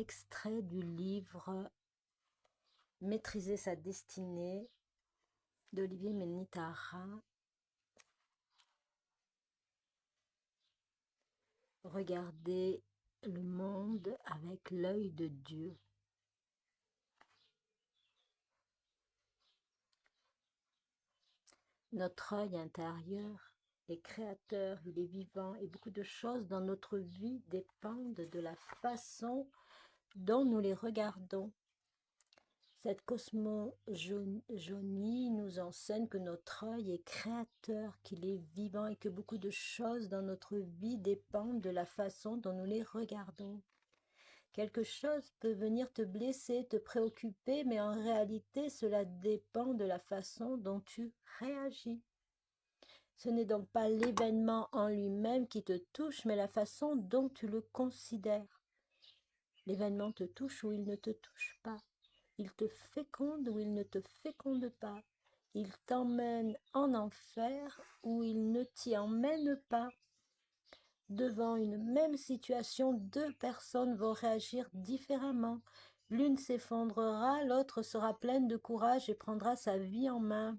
extrait du livre Maîtriser sa destinée d'Olivier Menitara. Regardez le monde avec l'œil de Dieu. Notre œil intérieur est créateur, il est vivant et beaucoup de choses dans notre vie dépendent de la façon dont nous les regardons. Cette cosmogonie nous enseigne que notre œil est créateur, qu'il est vivant et que beaucoup de choses dans notre vie dépendent de la façon dont nous les regardons. Quelque chose peut venir te blesser, te préoccuper, mais en réalité, cela dépend de la façon dont tu réagis. Ce n'est donc pas l'événement en lui-même qui te touche, mais la façon dont tu le considères. L'événement te touche ou il ne te touche pas. Il te féconde ou il ne te féconde pas. Il t'emmène en enfer ou il ne t'y emmène pas. Devant une même situation, deux personnes vont réagir différemment. L'une s'effondrera, l'autre sera pleine de courage et prendra sa vie en main.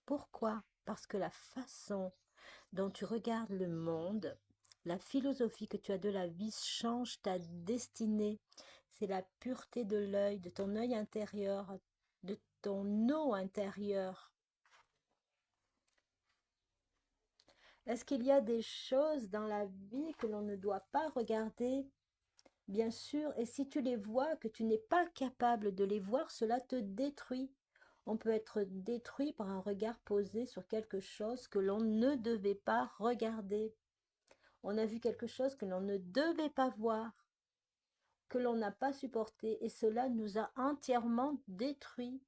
Pourquoi? Parce que la façon dont tu regardes le monde, la philosophie que tu as de la vie change ta destinée. C'est la pureté de l'œil, de ton œil intérieur, de ton eau intérieure. Est-ce qu'il y a des choses dans la vie que l'on ne doit pas regarder? Bien sûr, et si tu les vois, que tu n'es pas capable de les voir, cela te détruit. On peut être détruit par un regard posé sur quelque chose que l'on ne devait pas regarder. On a vu quelque chose que l'on ne devait pas voir, que l'on n'a pas supporté, et cela nous a entièrement détruits.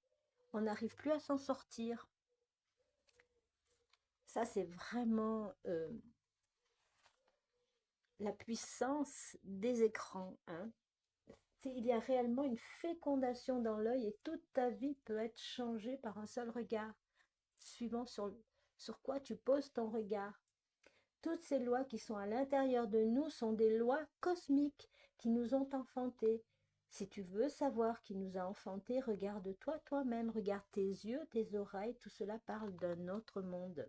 On n'arrive plus à s'en sortir. Ça, c'est vraiment la puissance des écrans, hein. Il y a réellement une fécondation dans l'œil et toute ta vie peut être changée par un seul regard, suivant sur quoi tu poses ton regard. Toutes ces lois qui sont à l'intérieur de nous sont des lois cosmiques qui nous ont enfantés. Si tu veux savoir qui nous a enfantés, regarde-toi toi-même, regarde tes yeux, tes oreilles, tout cela parle d'un autre monde.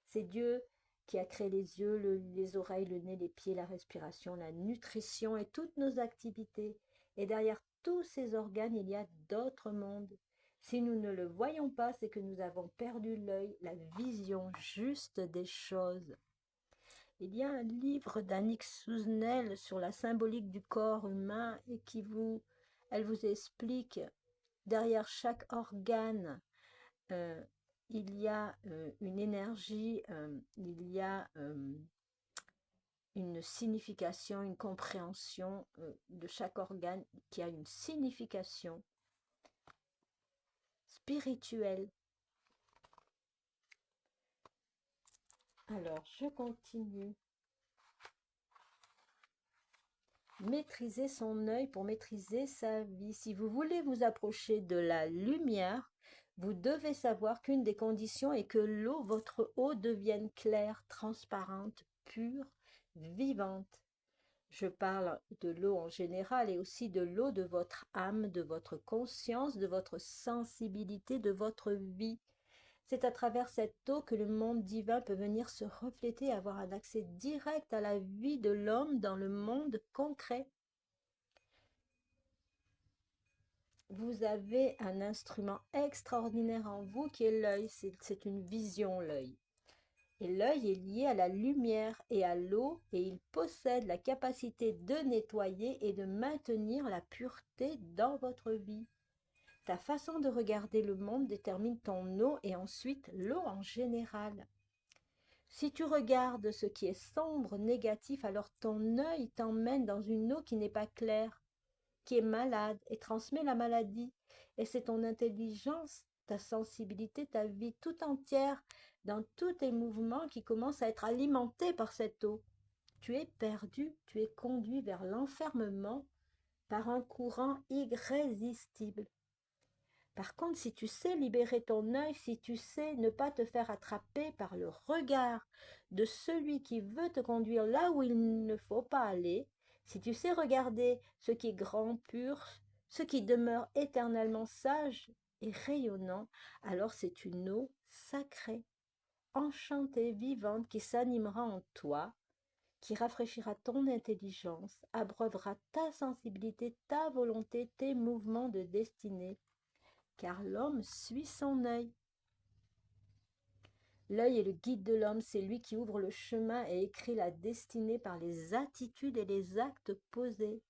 C'est Dieu qui a créé les yeux, les oreilles, le nez, les pieds, la respiration, la nutrition et toutes nos activités. Et derrière tous ces organes, il y a d'autres mondes. Si nous ne le voyons pas, c'est que nous avons perdu l'œil, la vision juste des choses. Il y a un livre d'Annick Souzenel sur la symbolique du corps humain et elle vous explique derrière chaque organe, il y a une énergie, il y a une signification, une compréhension de chaque organe qui a une signification spirituelle. Alors, je continue. Maîtriser son œil pour maîtriser sa vie. Si vous voulez vous approcher de la lumière, vous devez savoir qu'une des conditions est que l'eau, votre eau, devienne claire, transparente, pure, vivante. Je parle de l'eau en général et aussi de l'eau de votre âme, de votre conscience, de votre sensibilité, de votre vie. C'est à travers cette eau que le monde divin peut venir se refléter et avoir un accès direct à la vie de l'homme dans le monde concret. Vous avez un instrument extraordinaire en vous qui est l'œil. C'est une vision, l'œil. Et l'œil est lié à la lumière et à l'eau et il possède la capacité de nettoyer et de maintenir la pureté dans votre vie. Ta façon de regarder le monde détermine ton eau et ensuite l'eau en général. Si tu regardes ce qui est sombre, négatif, alors ton œil t'emmène dans une eau qui n'est pas claire, qui est malade et transmet la maladie. Et c'est ton intelligence, ta sensibilité, ta vie tout entière, dans tous tes mouvements qui commencent à être alimentés par cette eau. Tu es perdu, tu es conduit vers l'enfermement par un courant irrésistible. Par contre, si tu sais libérer ton œil, si tu sais ne pas te faire attraper par le regard de celui qui veut te conduire là où il ne faut pas aller, Si tu sais regarder ce qui est grand, pur, ce qui demeure éternellement sage et rayonnant, alors c'est une eau sacrée, enchantée, vivante, qui s'animera en toi, qui rafraîchira ton intelligence, abreuvera ta sensibilité, ta volonté, tes mouvements de destinée, car l'homme suit son œil. L'œil est le guide de l'homme, c'est lui qui ouvre le chemin et écrit la destinée par les attitudes et les actes posés.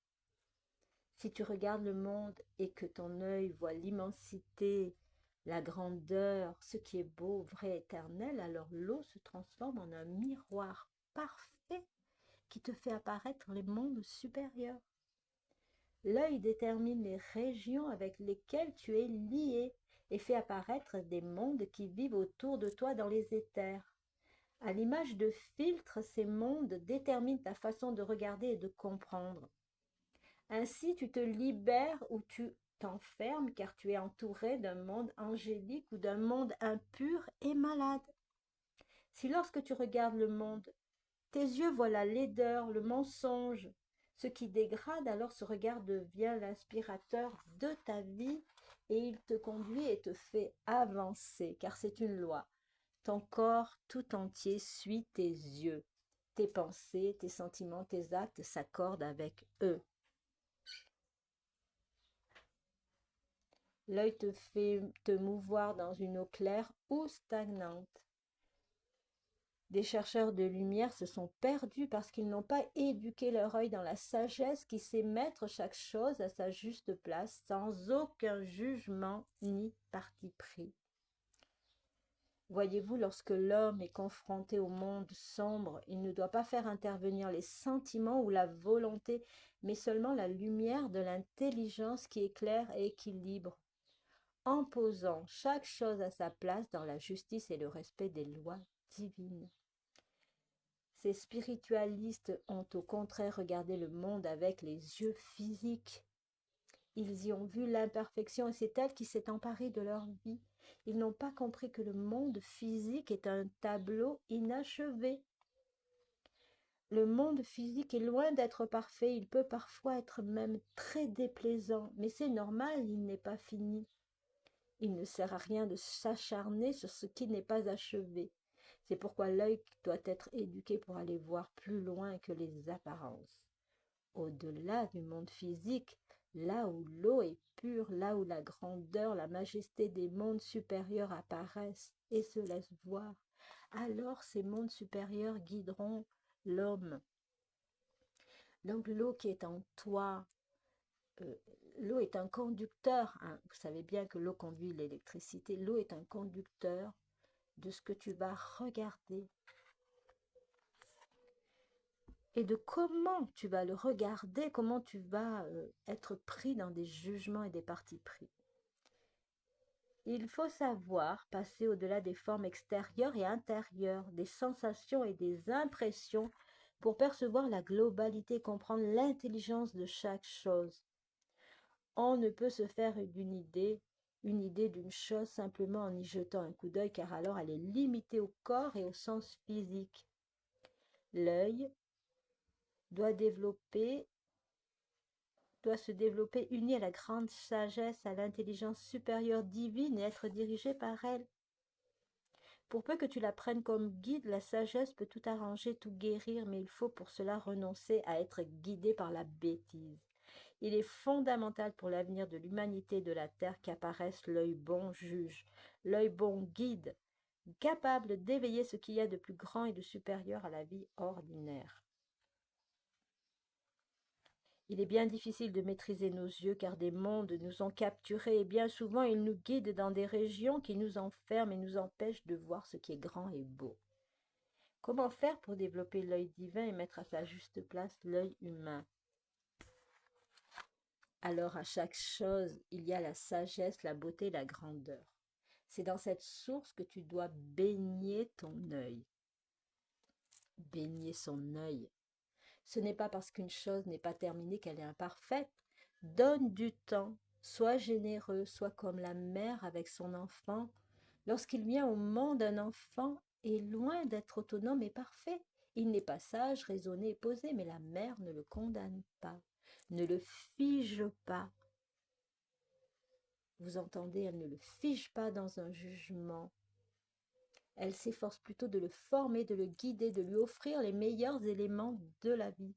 Si tu regardes le monde et que ton œil voit l'immensité, la grandeur, ce qui est beau, vrai, éternel, alors l'eau se transforme en un miroir parfait qui te fait apparaître les mondes supérieurs. L'œil détermine les régions avec lesquelles tu es lié et fait apparaître des mondes qui vivent autour de toi dans les éthers. À l'image de filtres, ces mondes déterminent ta façon de regarder et de comprendre. Ainsi, tu te libères ou tu t'enfermes car tu es entouré d'un monde angélique ou d'un monde impur et malade. Si lorsque tu regardes le monde, tes yeux voient la laideur, le mensonge, ce qui dégrade, alors ce regard devient l'inspirateur de ta vie et il te conduit et te fait avancer, car c'est une loi. Ton corps tout entier suit tes yeux. Tes pensées, tes sentiments, tes actes s'accordent avec eux. L'œil te fait te mouvoir dans une eau claire ou stagnante. Des chercheurs de lumière se sont perdus parce qu'ils n'ont pas éduqué leur œil dans la sagesse qui sait mettre chaque chose à sa juste place sans aucun jugement ni parti pris. Voyez-vous, lorsque l'homme est confronté au monde sombre, il ne doit pas faire intervenir les sentiments ou la volonté, mais seulement la lumière de l'intelligence qui éclaire et équilibre, en posant chaque chose à sa place dans la justice et le respect des lois divines. Ces spiritualistes ont au contraire regardé le monde avec les yeux physiques. Ils y ont vu l'imperfection et c'est elle qui s'est emparée de leur vie. Ils n'ont pas compris que le monde physique est un tableau inachevé. Le monde physique est loin d'être parfait, il peut parfois être même très déplaisant, mais c'est normal, il n'est pas fini. Il ne sert à rien de s'acharner sur ce qui n'est pas achevé. C'est pourquoi l'œil doit être éduqué pour aller voir plus loin que les apparences. Au-delà du monde physique, là où l'eau est pure, là où la grandeur, la majesté des mondes supérieurs apparaissent et se laissent voir, alors ces mondes supérieurs guideront l'homme. Donc l'eau qui est en toi, euh, l'eau est un conducteur, hein. Vous savez bien que l'eau conduit l'électricité. L'eau est un conducteur de ce que tu vas regarder et de comment tu vas le regarder, comment tu vas être pris dans des jugements et des partis pris. Il faut savoir passer au-delà des formes extérieures et intérieures, des sensations et des impressions pour percevoir la globalité, comprendre l'intelligence de chaque chose. On ne peut se faire une idée d'une chose simplement en y jetant un coup d'œil, car alors elle est limitée au corps et au sens physique. L'œil doit se développer uni à la grande sagesse, à l'intelligence supérieure divine et être dirigé par elle. Pour peu que tu la prennes comme guide, la sagesse peut tout arranger, tout guérir, mais il faut pour cela renoncer à être guidé par la bêtise. Il est fondamental pour l'avenir de l'humanité et de la terre qu'apparaisse l'œil bon juge, l'œil bon guide, capable d'éveiller ce qu'il y a de plus grand et de supérieur à la vie ordinaire. Il est bien difficile de maîtriser nos yeux car des mondes nous ont capturés et bien souvent ils nous guident dans des régions qui nous enferment et nous empêchent de voir ce qui est grand et beau. Comment faire pour développer l'œil divin et mettre à sa juste place l'œil humain? Alors à chaque chose, il y a la sagesse, la beauté, la grandeur. C'est dans cette source que tu dois baigner ton œil. Baigner son œil. Ce n'est pas parce qu'une chose n'est pas terminée qu'elle est imparfaite. Donne du temps, sois généreux, sois comme la mère avec son enfant. Lorsqu'il vient au monde, un enfant est loin d'être autonome et parfait. Il n'est pas sage, raisonné et posé, mais la mer ne le condamne pas, ne le fige pas. Vous entendez, elle ne le fige pas dans un jugement. Elle s'efforce plutôt de le former, de le guider, de lui offrir les meilleurs éléments de la vie.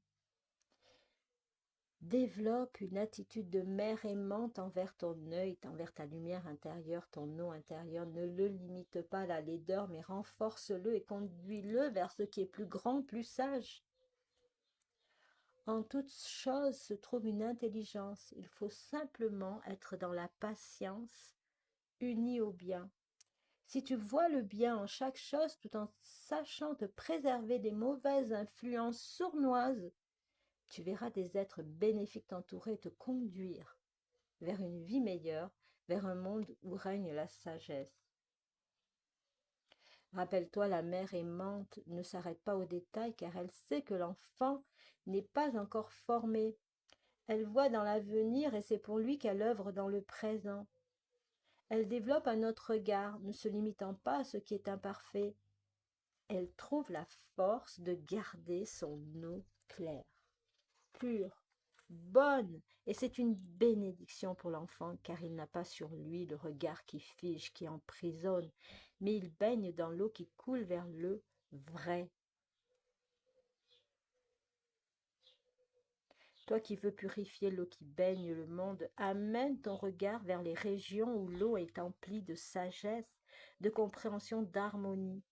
Développe une attitude de mère aimante envers ton œil, envers ta lumière intérieure, ton eau intérieure. Ne le limite pas à la laideur, mais renforce-le et conduis-le vers ce qui est plus grand, plus sage. En toute chose se trouve une intelligence. Il faut simplement être dans la patience, unie au bien. Si tu vois le bien en chaque chose tout en sachant te préserver des mauvaises influences sournoises, tu verras des êtres bénéfiques t'entourer et te conduire vers une vie meilleure, vers un monde où règne la sagesse. Rappelle-toi, la mère aimante ne s'arrête pas aux détails car elle sait que l'enfant n'est pas encore formé. Elle voit dans l'avenir et c'est pour lui qu'elle œuvre dans le présent. Elle développe un autre regard, ne se limitant pas à ce qui est imparfait. Elle trouve la force de garder son eau claire, pure, bonne, et c'est une bénédiction pour l'enfant, car il n'a pas sur lui le regard qui fige, qui emprisonne, mais il baigne dans l'eau qui coule vers le vrai. Toi qui veux purifier l'eau qui baigne le monde, amène ton regard vers les régions où l'eau est emplie de sagesse, de compréhension, d'harmonie.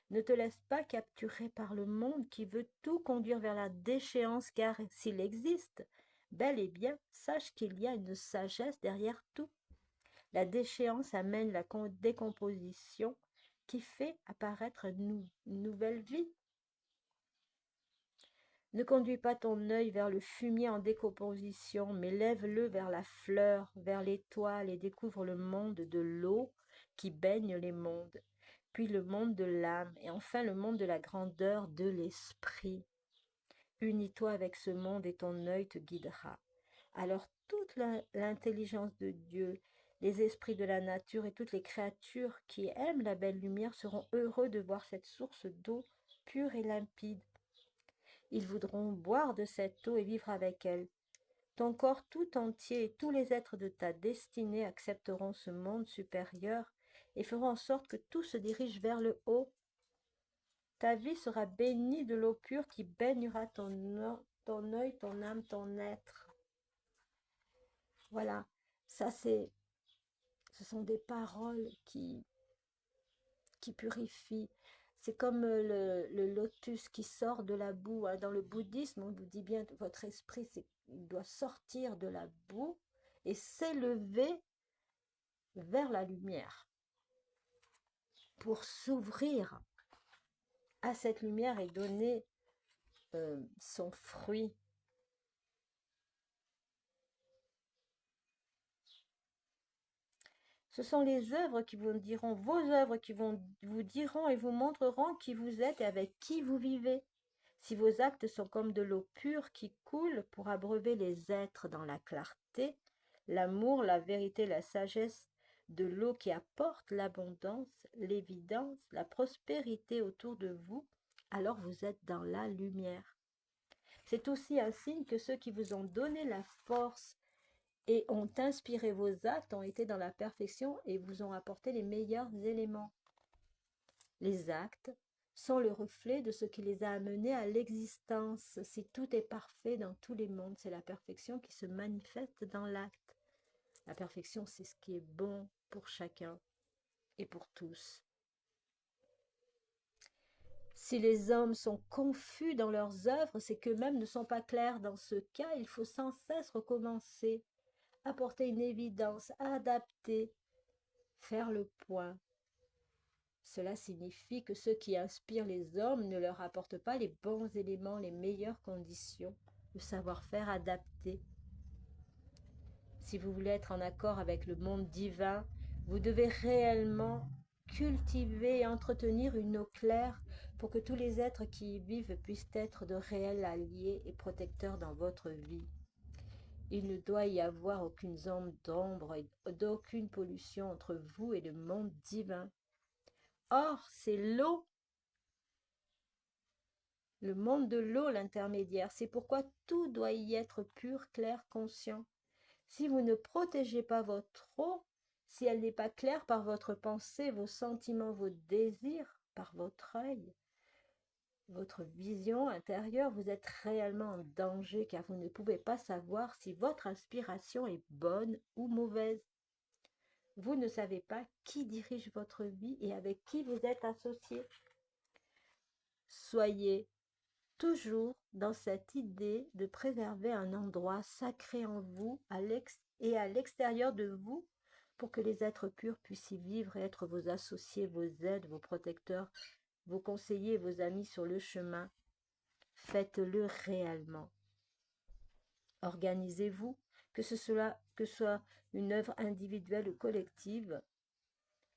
Ne te laisse pas capturer par le monde qui veut tout conduire vers la déchéance, car s'il existe, bel et bien, sache qu'il y a une sagesse derrière tout. La déchéance amène la décomposition qui fait apparaître une nouvelle vie. Ne conduis pas ton œil vers le fumier en décomposition, mais lève-le vers la fleur, vers l'étoile et découvre le monde de l'eau qui baigne les mondes, puis le monde de l'âme et enfin le monde de la grandeur de l'esprit. Unis-toi avec ce monde et ton œil te guidera. Alors toute l'intelligence de Dieu, les esprits de la nature et toutes les créatures qui aiment la belle lumière seront heureux de voir cette source d'eau pure et limpide. Ils voudront boire de cette eau et vivre avec elle. Ton corps tout entier et tous les êtres de ta destinée accepteront ce monde supérieur et feront en sorte que tout se dirige vers le haut. Ta vie sera bénie de l'eau pure qui baignera ton œil, ton âme, ton être. Voilà, ça ce sont des paroles qui purifient. C'est comme le lotus qui sort de la boue. Dans le bouddhisme, on vous dit bien que votre esprit il doit sortir de la boue et s'élever vers la lumière pour s'ouvrir à cette lumière et donner son fruit. Ce sont les œuvres qui vous diront, vos œuvres qui vous diront et vous montreront qui vous êtes et avec qui vous vivez. Si vos actes sont comme de l'eau pure qui coule pour abreuver les êtres dans la clarté, l'amour, la vérité, la sagesse, de l'eau qui apporte l'abondance, l'évidence, la prospérité autour de vous, alors vous êtes dans la lumière. C'est aussi un signe que ceux qui vous ont donné la force et ont inspiré vos actes ont été dans la perfection et vous ont apporté les meilleurs éléments. Les actes sont le reflet de ce qui les a amenés à l'existence. Si tout est parfait dans tous les mondes, c'est la perfection qui se manifeste dans l'acte. La perfection, c'est ce qui est bon pour chacun et pour tous. Si les hommes sont confus dans leurs œuvres, c'est qu'eux-mêmes ne sont pas clairs. Dans ce cas, il faut sans cesse recommencer, apporter une évidence, adapter, faire le point. Cela signifie que ceux qui inspirent les hommes ne leur apportent pas les bons éléments, les meilleures conditions, le savoir-faire adapté. Si vous voulez être en accord avec le monde divin, vous devez réellement cultiver et entretenir une eau claire pour que tous les êtres qui y vivent puissent être de réels alliés et protecteurs dans votre vie. Il ne doit y avoir aucune zone d'ombre et d'aucune pollution entre vous et le monde divin. Or, c'est l'eau Le monde de l'eau, l'intermédiaire, c'est pourquoi tout doit y être pur, clair, conscient. Si vous ne protégez pas votre eau, si elle n'est pas claire par votre pensée, vos sentiments, vos désirs, par votre œil, votre vision intérieure, vous êtes réellement en danger car vous ne pouvez pas savoir si votre inspiration est bonne ou mauvaise. Vous ne savez pas qui dirige votre vie et avec qui vous êtes associé. Soyez toujours dans cette idée de préserver un endroit sacré en vous et à l'extérieur de vous pour que les êtres purs puissent y vivre et être vos associés, vos aides, vos protecteurs, vos conseillers, vos amis sur le chemin. Faites-le réellement. Organisez-vous, que ce soit une œuvre individuelle ou collective.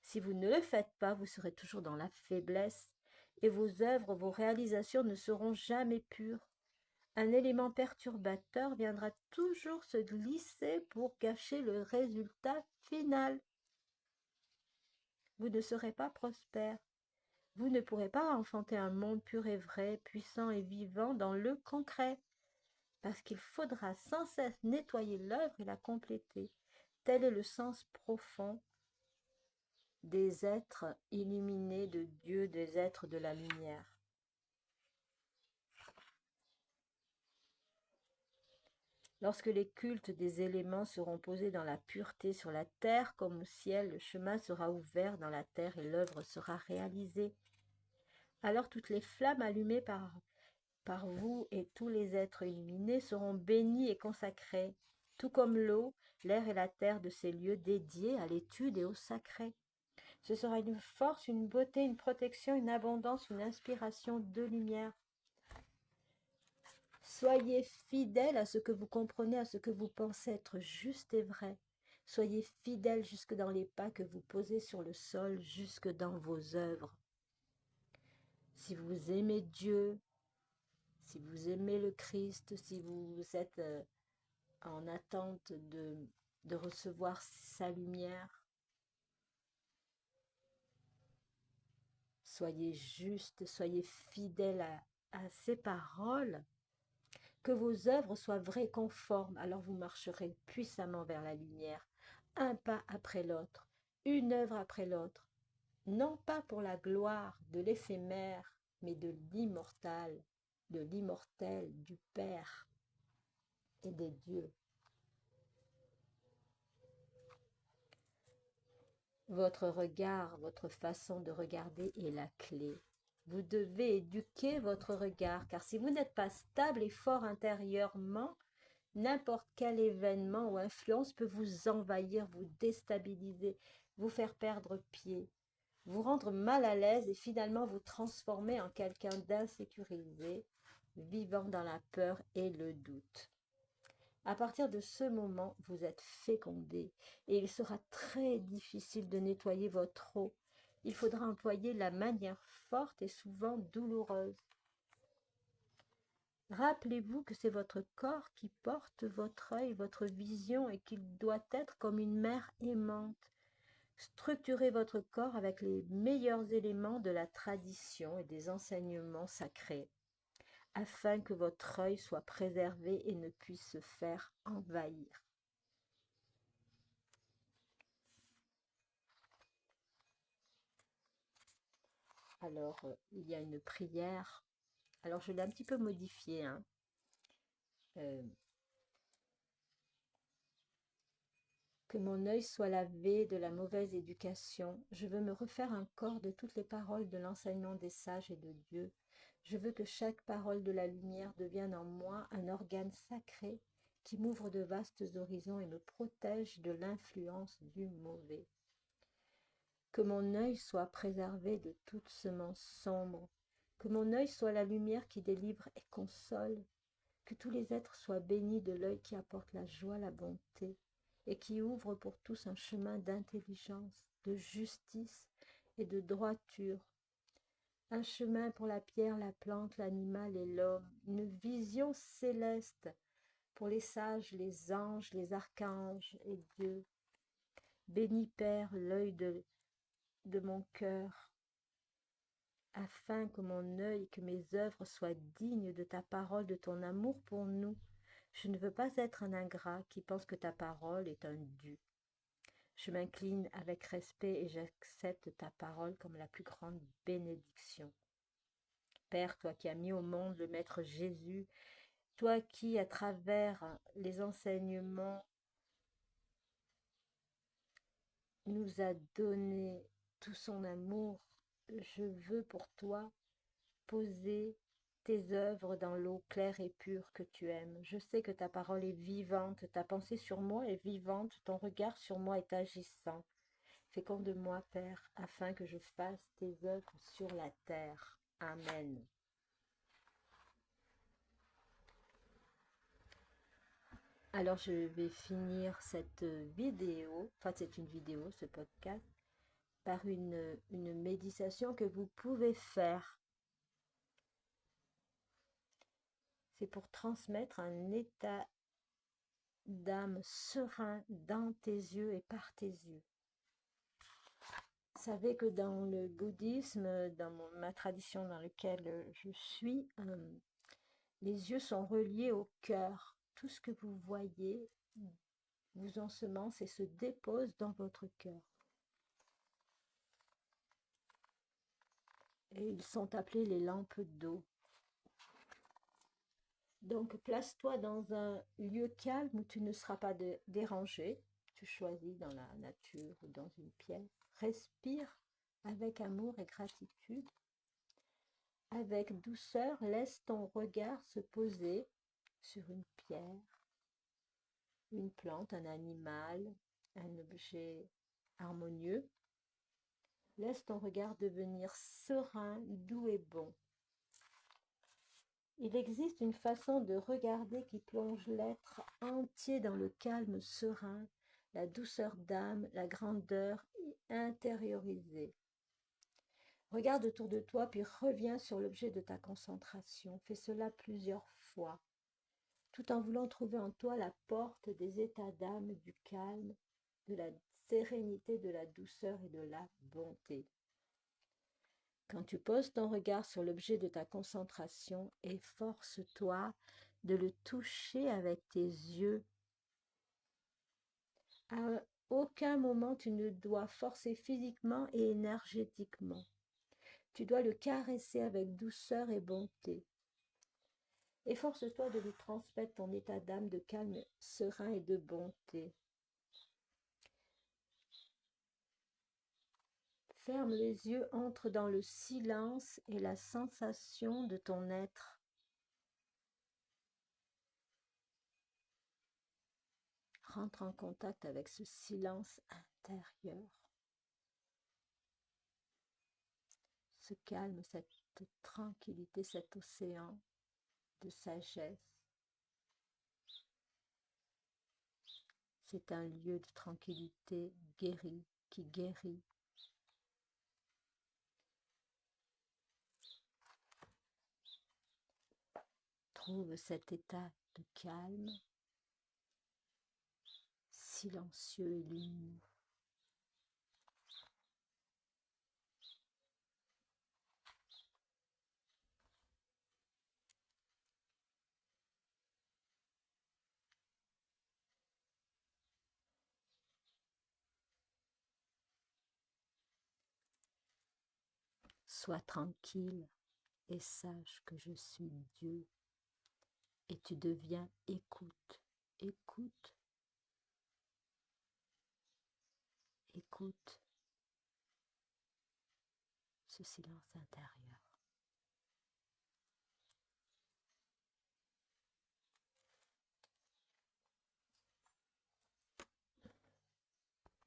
Si vous ne le faites pas, vous serez toujours dans la faiblesse et vos œuvres, vos réalisations ne seront jamais pures. Un élément perturbateur viendra toujours se glisser pour cacher le résultat final. Vous ne serez pas prospère. Vous ne pourrez pas enfanter un monde pur et vrai, puissant et vivant dans le concret, parce qu'il faudra sans cesse nettoyer l'œuvre et la compléter. Tel est le sens profond des êtres illuminés de Dieu, des êtres de la lumière. Lorsque les cultes des éléments seront posés dans la pureté sur la terre comme au ciel, le chemin sera ouvert dans la terre et l'œuvre sera réalisée. Alors toutes les flammes allumées par vous et tous les êtres illuminés seront bénis et consacrés, tout comme l'eau, l'air et la terre de ces lieux dédiés à l'étude et au sacré. Ce sera une force, une beauté, une protection, une abondance, une inspiration de lumière. Soyez fidèles à ce que vous comprenez, à ce que vous pensez être juste et vrai. Soyez fidèles jusque dans les pas que vous posez sur le sol, jusque dans vos œuvres. Si vous aimez Dieu, si vous aimez le Christ, si vous êtes en attente de recevoir sa lumière, soyez juste, soyez fidèles à ses paroles. Que vos œuvres soient vraies, conformes, alors vous marcherez puissamment vers la lumière, un pas après l'autre, une œuvre après l'autre, non pas pour la gloire de l'éphémère, mais de l'immortal, du Père et des dieux. Votre regard, votre façon de regarder est la clé. Vous devez éduquer votre regard, car si vous n'êtes pas stable et fort intérieurement, n'importe quel événement ou influence peut vous envahir, vous déstabiliser, vous faire perdre pied, vous rendre mal à l'aise et finalement vous transformer en quelqu'un d'insécurisé, vivant dans la peur et le doute. À partir de ce moment, vous êtes fécondé et il sera très difficile de nettoyer votre eau. Il faudra employer la manière forte et souvent douloureuse. Rappelez-vous que c'est votre corps qui porte votre œil, votre vision et qu'il doit être comme une mère aimante. Structurez votre corps avec les meilleurs éléments de la tradition et des enseignements sacrés, afin que votre œil soit préservé et ne puisse se faire envahir. Alors, il y a une prière. Alors, je l'ai un petit peu modifiée, hein. Que mon œil soit lavé de la mauvaise éducation. Je veux me refaire un corps de toutes les paroles de l'enseignement des sages et de Dieu. Je veux que chaque parole de la lumière devienne en moi un organe sacré qui m'ouvre de vastes horizons et me protège de l'influence du mauvais. Que mon œil soit préservé de toute semence sombre. Que mon œil soit la lumière qui délivre et console. Que tous les êtres soient bénis de l'œil qui apporte la joie, la bonté, et qui ouvre pour tous un chemin d'intelligence, de justice et de droiture. Un chemin pour la pierre, la plante, l'animal et l'homme. Une vision céleste pour les sages, les anges, les archanges et Dieu. Béni Père, l'œil de mon cœur. afin que mon œil, que mes œuvres soient dignes de ta parole, de ton amour pour nous. Je ne veux pas être un ingrat qui pense que ta parole est un dû. Je m'incline avec respect et j'accepte ta parole comme la plus grande bénédiction. Père, toi qui as mis au monde le Maître Jésus, toi qui, à travers les enseignements, nous a donné tout son amour, je veux pour toi poser tes œuvres dans l'eau claire et pure que tu aimes. Je sais que ta parole est vivante, ta pensée sur moi est vivante, ton regard sur moi est agissant. Féconde-moi, Père, afin que je fasse tes œuvres sur la terre. Amen. Alors je vais finir cette vidéo, enfin c'est une vidéo, ce podcast, par une méditation que vous pouvez faire. C'est pour transmettre un état d'âme serein dans tes yeux et par tes yeux. Vous savez que dans le bouddhisme, dans ma tradition dans laquelle je suis, les yeux sont reliés au cœur. Tout ce que vous voyez vous ensemence et se dépose dans votre cœur. Et ils sont appelés les lampes d'eau. Donc place-toi dans un lieu calme où tu ne seras pas dérangé. Tu choisis dans la nature ou dans une pièce. Respire avec amour et gratitude. Avec douceur, laisse ton regard se poser sur une pierre, une plante, un animal, un objet harmonieux. Laisse ton regard devenir serein, doux et bon. Il existe une façon de regarder qui plonge l'être entier dans le calme serein, la douceur d'âme, la grandeur intériorisée. Regarde autour de toi, puis reviens sur l'objet de ta concentration. Fais cela plusieurs fois, tout en voulant trouver en toi la porte des états d'âme, du calme, de la sérénité, de la douceur et de la bonté. Quand tu poses ton regard sur l'objet de ta concentration, efforce-toi de le toucher avec tes yeux. À aucun moment tu ne dois forcer physiquement et énergétiquement. Tu dois le caresser avec douceur et bonté. Efforce-toi de lui transmettre ton état d'âme de calme, serein et de bonté. Ferme les yeux, entre dans le silence et la sensation de ton être. Rentre en contact avec ce silence intérieur. Ce calme, cette tranquillité, cet océan de sagesse. C'est un lieu de tranquillité qui guérit. Trouve cet état de calme, silencieux et lumineux. Sois tranquille et sache que je suis Dieu. Et tu deviens écoute, écoute, écoute ce silence intérieur.